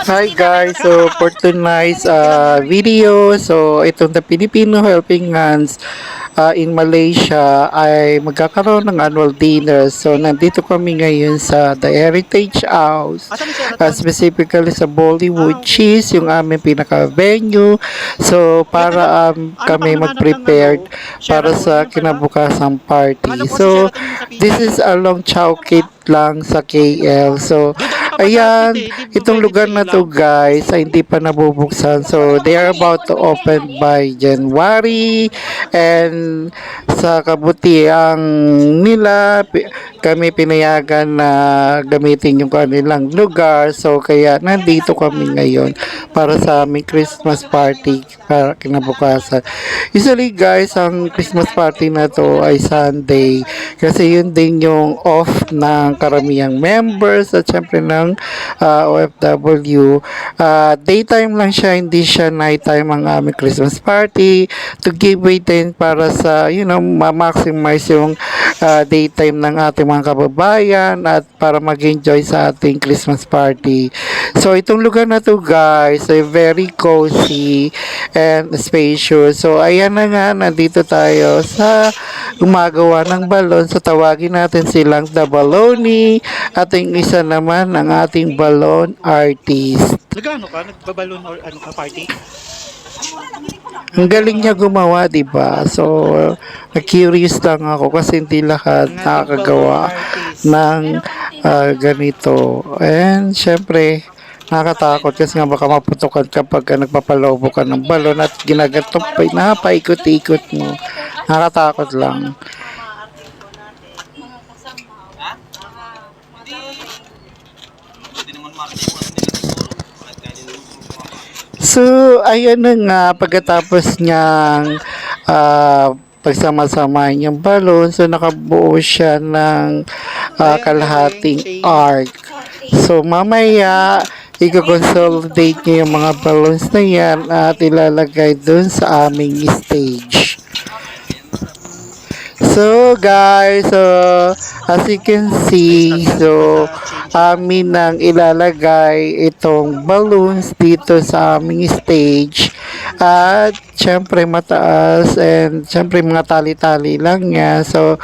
Hi guys, so for tonight's video, so itong the Filipino Helping Hands in Malaysia ay magkakaroon ng annual dinner. So nandito kami ngayon sa The Heritage House, Asan ni Sheraton? specifically sa Bollywood Okay. Cheese, yung aming pinaka-venue. So Kaya taga, para ano kang kami nakahanap ng ano, mag-prepared para Sheraton, sa yung pala. kinabukasang Akala party. ko kasi So Sheraton yung sa this PG. is along Chowkit lang sa KL. So Doon daw nakapadapit ayan, eh, di ba itong pwede sa lugar na ilaw? to guys ay hindi pa nabubuksan. So they are about to open by January and sa kabutiang nila kami pinayagan na gamitin yung kanilang lugar. So kaya nandito kami ngayon para sa aming Christmas party para kinabukasan. Usually guys, ang Christmas party na to ay Sunday kasi yun din yung off ng karamihang members at syempre ng OFW. Daytime lang siya, hindi siya nighttime ang aming Christmas party to give way din para sa, ma-maximize yung daytime ng ating mga kababayan at para mag-enjoy sa ating Christmas party. So, itong lugar na to guys ay very cozy and spacious. So, ayan na nga, nandito tayo sa gumagawa ng balon. So, tawagin natin silang The Baloney at yung isa naman ang ating balon artist. Nagano ka? Nagbabalon or ano ka party? Ang galing niya gumawa, 'di ba? So, na-curious lang ako kasi hindi lahat Ang ating balloon nakakagawa artist. ng ganito. And syempre, nakakatakot kasi nga baka maputukan kapag nagpapalobo ka ng balon at ginagatop pa, napaikot-ikot mo. Nakakatakot lang. So, ayan na nga, pagkatapos niyang pagsama-samahin yung balon, so nakabuo siya ng kalahating arc. So, mamaya, i-consolidate niya yung mga balloons na yan at ilalagay dun sa aming stage. So guys, so as you can see, so amin nang ilalagay itong balloons dito sa aming stage at syempre mataas and syempre mga tali-tali lang yan. So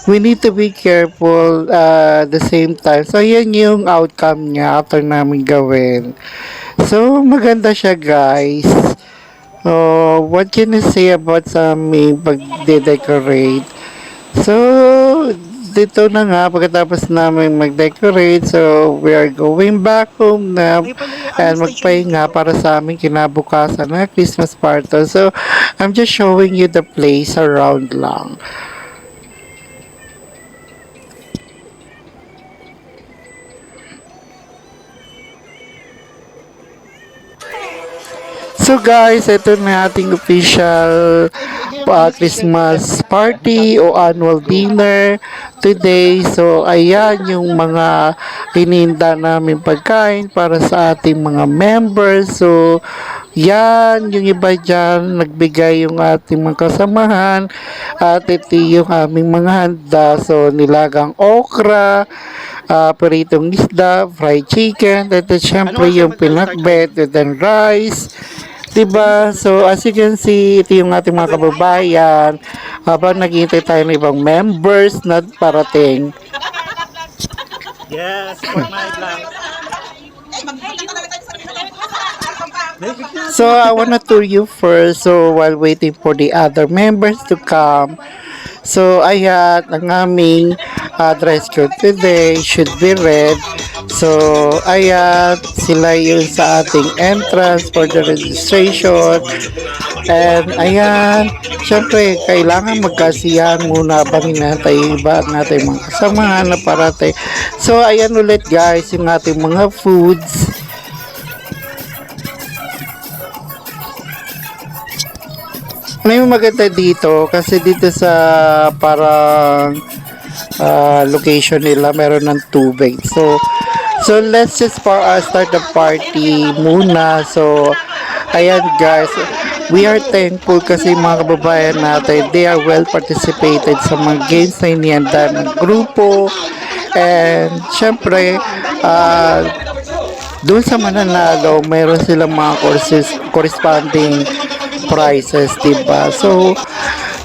we need to be careful the same time. So yan yung outcome niya after namin gawin. So maganda siya guys. What can you say about sa aming pag-decorate? So, dito na nga, pagkatapos namin mag-decorate, so we are going back home na Ay pala, ano and station magpahinga nito? para sa aming kinabukasan na Christmas party. So, I'm just showing you the place around lang. So guys, ito na ating official Christmas party o annual dinner today. So ayan yung mga hininda namin pagkain para sa ating mga members. So yan, yung iba dyan, nagbigay yung ating mga kasamahan at ito yung aming mga handa. So nilagang okra, peritong isda, fried chicken, at Ano syempre oras yung naman mag-start pinakbet, kayo? and then rice. Diba? So, as you can see, ito yung ating mga kababayan. Habang naghihintay tayo ng ibang members na parating. Yes, support my vlog. David na So, I wanna tour you first. So, while waiting for the other members to come. So, ayan, ang aming dress code today should be red. So, ayan, sila yun sa ating entrance for the registration. And ayan, syempre, kailangan magkasiyahan muna habang hinahantay yung iba natin mga kasamahan na parate. So, ayan ulit guys, yung ating mga foods. May maganda dito kasi dito sa parang location nila meron ng tubig. So let's just start the party muna. So ayan guys, we are thankful kasi mga kababayan natin, they are well participated sa mga games na inihanda ng grupo. And syempre, doon sa mananalo, mayroon silang mga corresponding prizes, diba? So,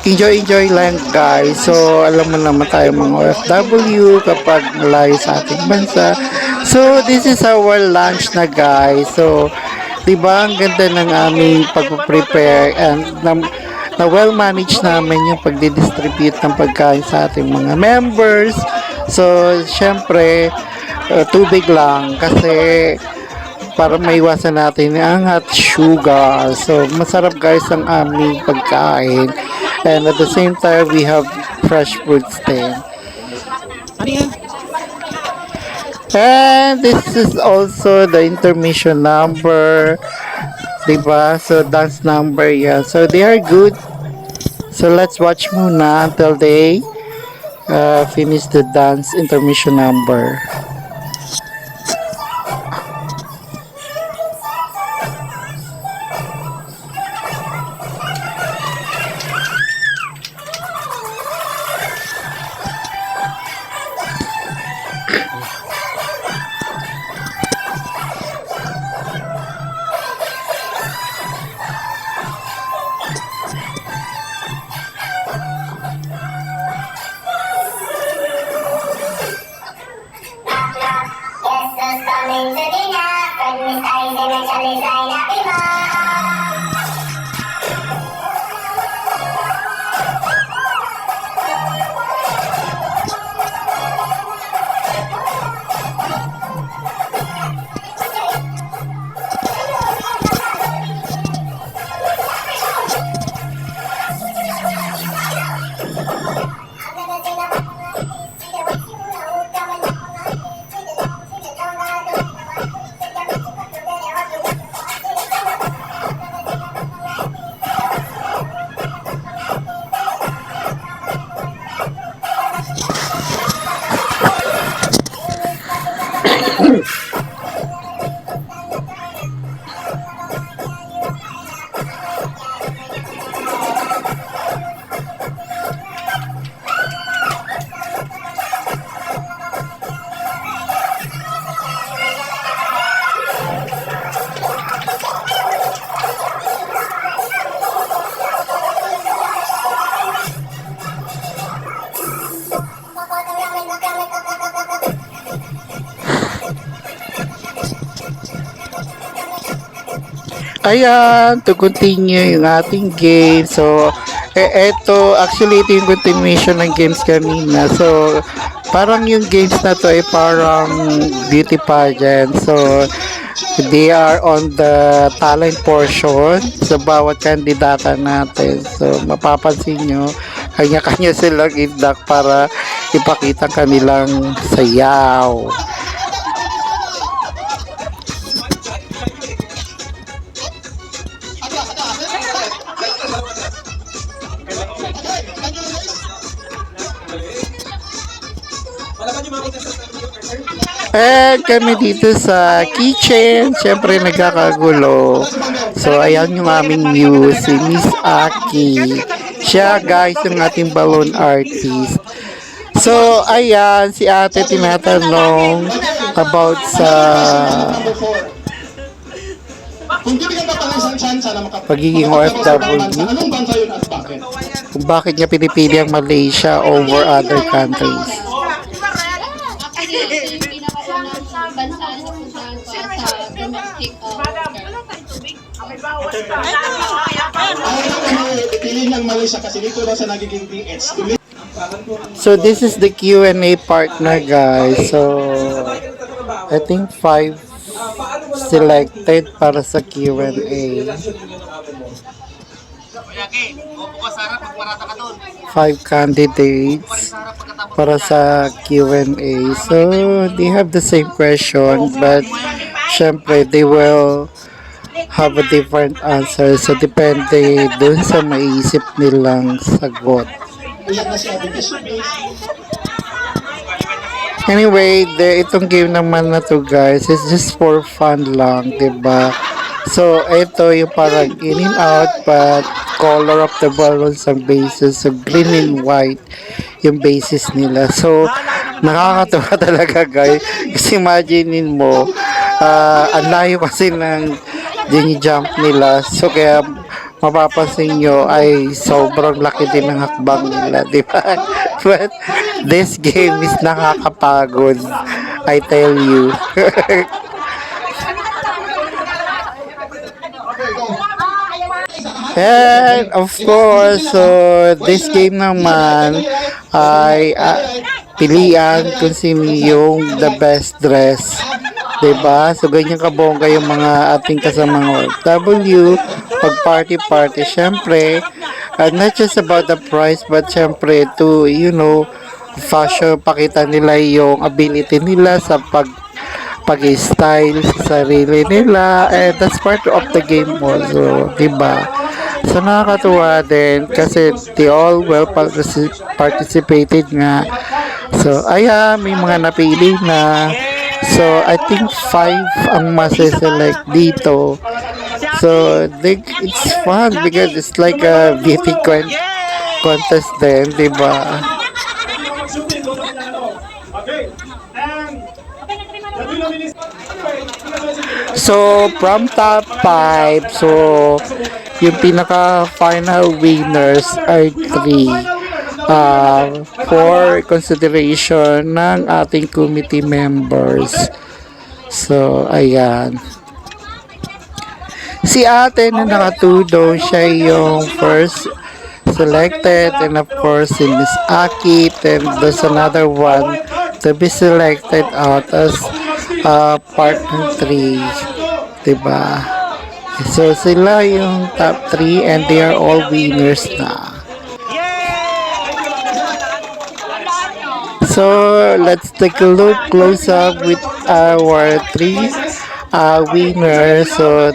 enjoy lang guys. So, alam mo naman tayo mga OFW kapag malayo sa ating bansa. So, this is our lunch na guys. So, diba ang ganda ng aming pag-prepare and na well-managed namin yung pagdidistribute ng pagkain sa ating mga members. So, syempre, tubig lang kasi para maiwasan natin ang hot sugar. So, masarap guys ang aming pagkain. And at the same time, we have fresh fruits din. Ano yan? And this is also the intermission number. Diba? So, dance number yan. So, they are good. So, let's watch muna until they finish the dance intermission number. Ayan, to continue yung ating game. So, actually, ito yung continuation ng games kanina. So, parang yung games na to ay parang beauty pageant. So, they are on the talent portion sa bawat kandidata natin. So, mapapansin nyo, kanya-kanya silang idak para ipakita kanilang sayaw. And kami dito sa kitchen, syempre nagkakagulo. So, ayan yung aming muse, si Miss Aki. Siya guys, yung ating balloon artist. So, ayan, si ate tinatanong about sa pagiging OFW. Kung bakit niya pinipili ang Malaysia over other countries. Actually, ito yung pinakaunang bansa na napuntahan ko sa domestic Pili ng Malaysia kasi dito na sa nagiging DH. So this is the Q&A partner guys. So I think 5 selected para sa Q&A. 5 candidates para sa Q&A. So they have the same question but syempre they will have a different answer. So depende dun sa maiisip nilang sagot. Anyway, itong game naman na to guys, it's just for fun lang, diba? So, ito yung parang in and out, but color of the balloons ang bases. So, green and white yung bases nila. So, nakakatuwa talaga guys. Kasi imaginein mo, ang layo kasi ng jump nila. So kaya mapapansin nyo ay sobrang laki din ng hakbang nila, di ba? But this game is nakakapagod, I tell you. And of course, so this game naman ay pilian kung sino yung the best dress. Diba? So, ganyan kabongga yung mga ating kasamang OFW. Pag party-party, syempre, not just about the price, but syempre, to, you know, fashion, pakita nila yung ability nila sa pag-style sa sarili nila. And that's part of the game also. Diba? So, nakakatuwa din kasi they all well participated nga. So, ayan, may mga napili na. So, I think 5 ang masiselect dito. So, it's fun because it's like a beauty contest din, di ba? So, from top 5, so, yung pinaka-final winners are 3. For consideration ng ating committee members. So, ayan. Si ate na nakatudo, siya yung first selected, and of course si Miss Aki, and there's another one to be selected out as partner 3, diba? So sila yung top 3 and they are all winners na. So let's take a look close up with our 3 winners. So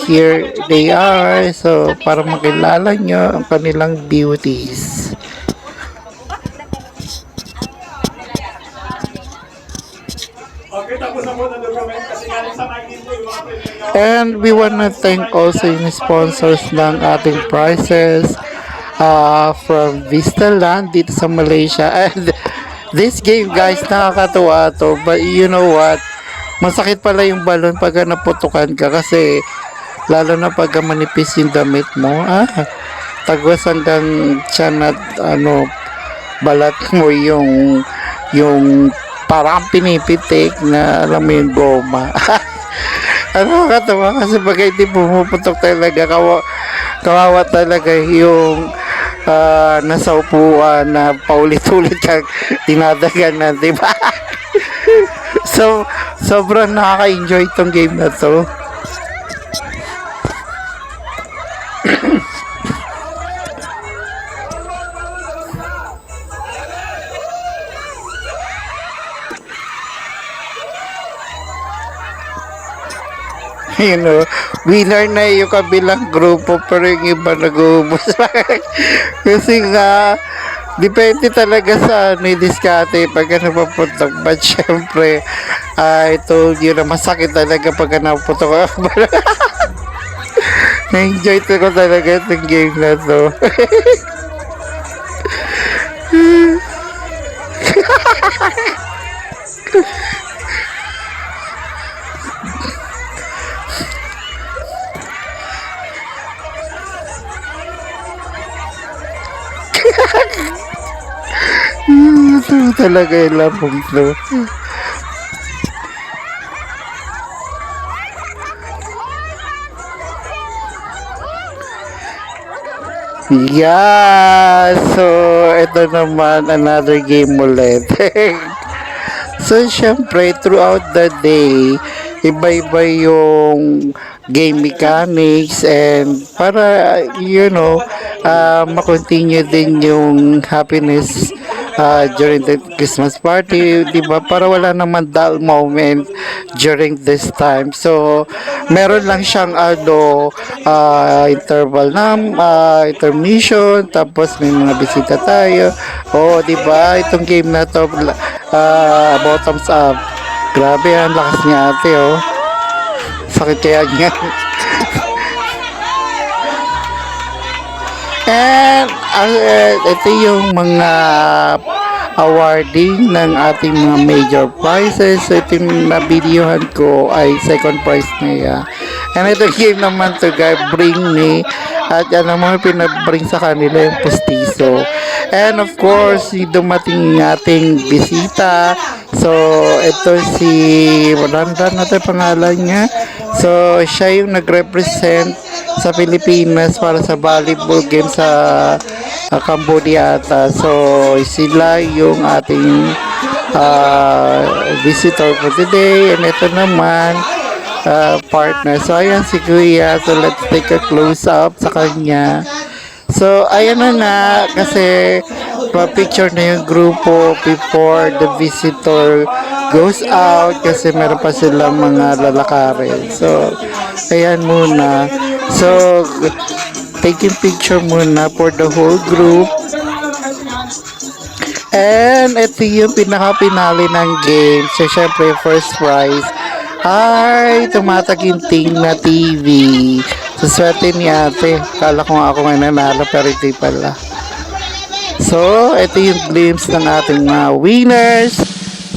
here they are. So para makilala nyo ang kanilang beauties. And we wanna thank also yung sponsors ng ating prizes from Vista Land dito sa Malaysia. And this game guys, nakakatuwa to. But you know what? Masakit pala yung balon pag naputukan ka kasi lalo na pag manipis yung damit mo. Tagwas hanggang tiyan at balat mo yung parang pinipitik na alam mo yung goma. Ano katawa kasi pag hindi pumuputok talaga kawawa talaga yung nasa upuan na paulit-ulit kang dinadagan na, di ba? So, sobrang nakaka-enjoy itong game na to. You know, winner na yung kabilang grupo pero yung iba nag-uubos. Kasi nga, depende talaga sa diskarte pag napaputok. But syempre, I told you na masakit talaga pag napaputok. Na-enjoy ko talaga itong game na to. Ito talaga yung lapong to. Yeah, so ito naman another game ulit. So syempre throughout the day iba-iba yung game mechanics and para ma-continue din yung happiness during the Christmas party, di ba? Para wala naman dull moment during this time. So, meron lang siyang interval na intermission, tapos may mga bisita tayo. Di ba? Itong game na to, bottoms up. Grabe, ang lakas niya ate, Sakit kaya niya. And ito yung mga awarding ng ating mga major prizes. So ito yung nabidyohan ko ay second prize niya. And ito game naman to guys, bring me. At yan ang mga pinabring sa kanila yung postizo. And of course, dumating yung ating bisita. So, ito si Randan natin pangalan niya. So, siya yung nag-represent sa Pilipinas para sa volleyball game sa Cambodia ata. So, sila yung ating visitor for today. And ito naman, partner. So, ayan si Kuya. So, let's take a close-up sa kanya. So, ayan na nga, kasi pa-picture na yung grupo before the visitor goes out kasi meron pa silang mga lalakarin. So, ayan muna. So, taking picture muna for the whole group. And ito yung pinaka-pinali ng game. So, syempre, first prize ay tumataginting na TV. So, swerte ni ate. Kala ko nga ako nga nanalo pero hindi pala. So, ito yung glimpse ng ating mga winners.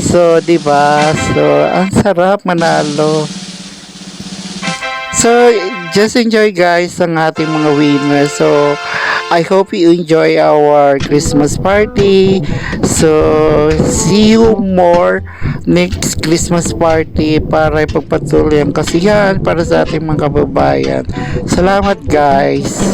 So, diba? So, ang sarap manalo. So, just enjoy guys ang ating mga winners. So, I hope you enjoy our Christmas party. So, see you more next Christmas party para ipagpatuloy ang kasiyahan para sa ating mga kababayan. Salamat guys!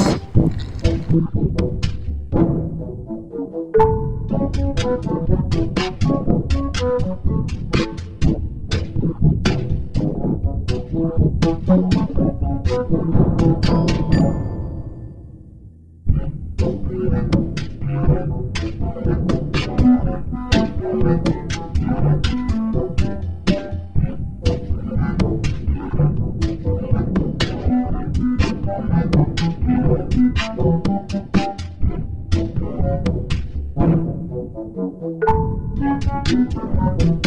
Thank you.